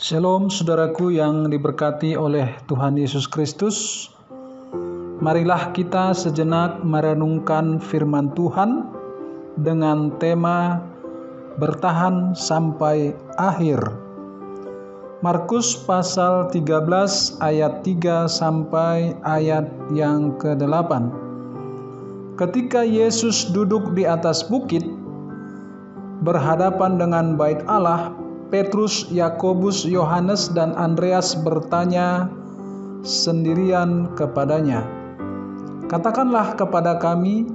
Shalom saudaraku yang diberkati oleh Tuhan Yesus Kristus. Marilah kita sejenak merenungkan firman Tuhan dengan tema bertahan sampai akhir. Markus pasal 13 ayat 3 sampai ayat yang ke-8. Ketika Yesus duduk di atas bukit berhadapan dengan Bait Allah, Petrus, Yakobus, Yohanes, dan Andreas bertanya sendirian kepadanya, "Katakanlah kepada kami,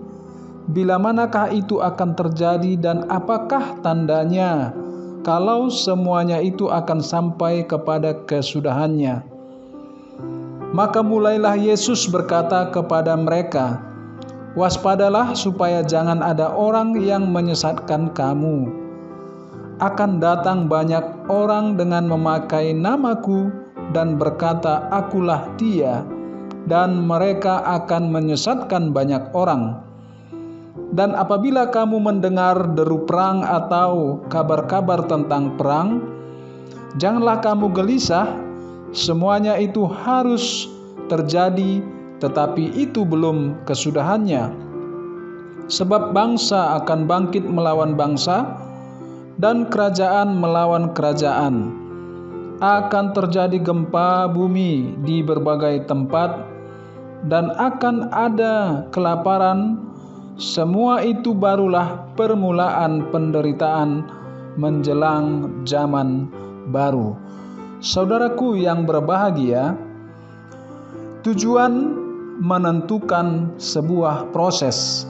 bila manakah itu akan terjadi dan apakah tandanya kalau semuanya itu akan sampai kepada kesudahannya?" Maka mulailah Yesus berkata kepada mereka, "Waspadalah supaya jangan ada orang yang menyesatkan kamu. Akan datang banyak orang dengan memakai namaku dan berkata, 'Akulah Dia,' dan mereka akan menyesatkan banyak orang. Dan apabila kamu mendengar deru perang atau kabar-kabar tentang perang, janganlah kamu gelisah. Semuanya itu harus terjadi, tetapi itu belum kesudahannya. Sebab bangsa akan bangkit melawan bangsa, dan kerajaan melawan kerajaan. Akan terjadi gempa bumi di berbagai tempat, dan akan ada kelaparan. Semua itu barulah permulaan penderitaan menjelang zaman baru." Saudaraku yang berbahagia, tujuan menentukan sebuah proses.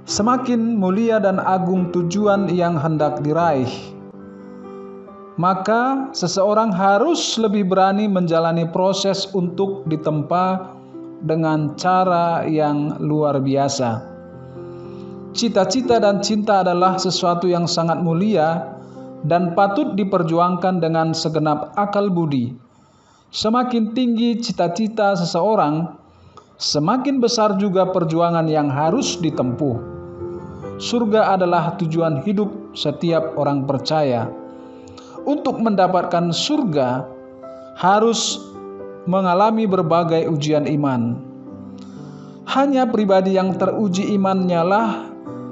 Semakin mulia dan agung tujuan yang hendak diraih, maka seseorang harus lebih berani menjalani proses untuk ditempa dengan cara yang luar biasa. Cita-cita dan cinta adalah sesuatu yang sangat mulia dan patut diperjuangkan dengan segenap akal budi. Semakin tinggi cita-cita seseorang, semakin besar juga perjuangan yang harus ditempuh. Surga adalah tujuan hidup setiap orang percaya. Untuk mendapatkan surga, harus mengalami berbagai ujian iman. Hanya pribadi yang teruji imannya lah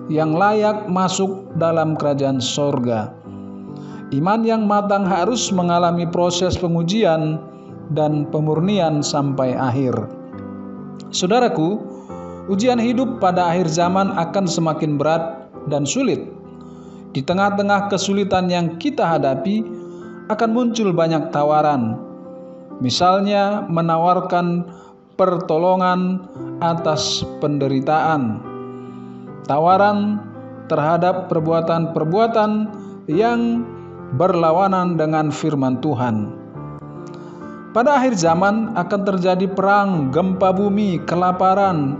yang layak masuk dalam kerajaan surga. Iman yang matang harus mengalami proses pengujian dan pemurnian sampai akhir. Saudaraku, ujian hidup pada akhir zaman akan semakin berat dan sulit. Di tengah-tengah kesulitan yang kita hadapi, akan muncul banyak tawaran. Misalnya menawarkan pertolongan atas penderitaan, tawaran terhadap perbuatan-perbuatan yang berlawanan dengan firman Tuhan. Pada akhir zaman akan terjadi perang, gempa bumi, kelaparan,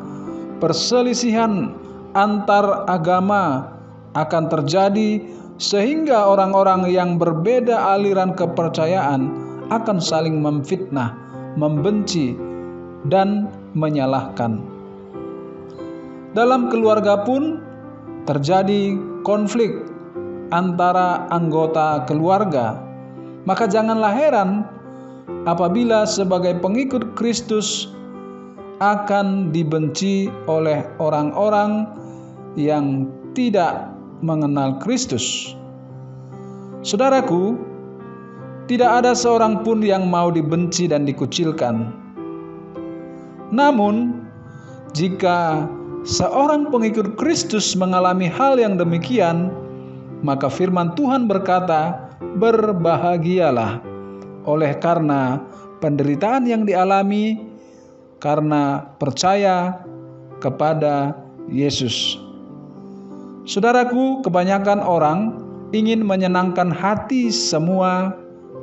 perselisihan antar agama akan terjadi, sehingga orang-orang yang berbeda aliran kepercayaan akan saling memfitnah, membenci, dan menyalahkan. Dalam keluarga pun terjadi konflik antara anggota keluarga. Maka janganlah heran apabila sebagai pengikut Kristus akan dibenci oleh orang-orang yang tidak mengenal Kristus. Saudaraku, tidak ada seorang pun yang mau dibenci dan dikucilkan. Namun, jika seorang pengikut Kristus mengalami hal yang demikian, maka firman Tuhan berkata, "Berbahagialah oleh karena penderitaan yang dialami karena percaya kepada Yesus." Saudaraku, kebanyakan orang ingin menyenangkan hati semua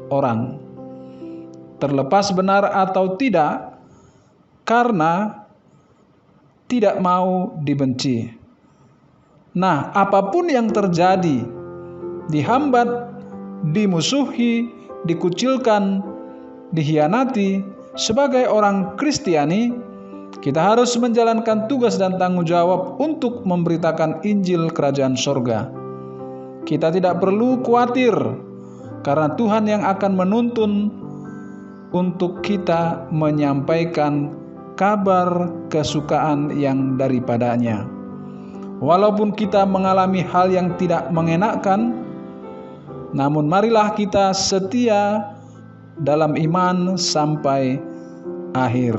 orang, terlepas benar atau tidak, karena tidak mau dibenci. Nah, apapun yang terjadi, dihambat, dimusuhi, dikucilkan, dikhianati, sebagai orang Kristiani, kita harus menjalankan tugas dan tanggung jawab untuk memberitakan Injil Kerajaan Sorga. Kita tidak perlu khawatir karena Tuhan yang akan menuntun untuk kita menyampaikan kabar kesukaan yang daripadanya. Walaupun kita mengalami hal yang tidak mengenakkan, namun marilah kita setia dalam iman sampai akhir.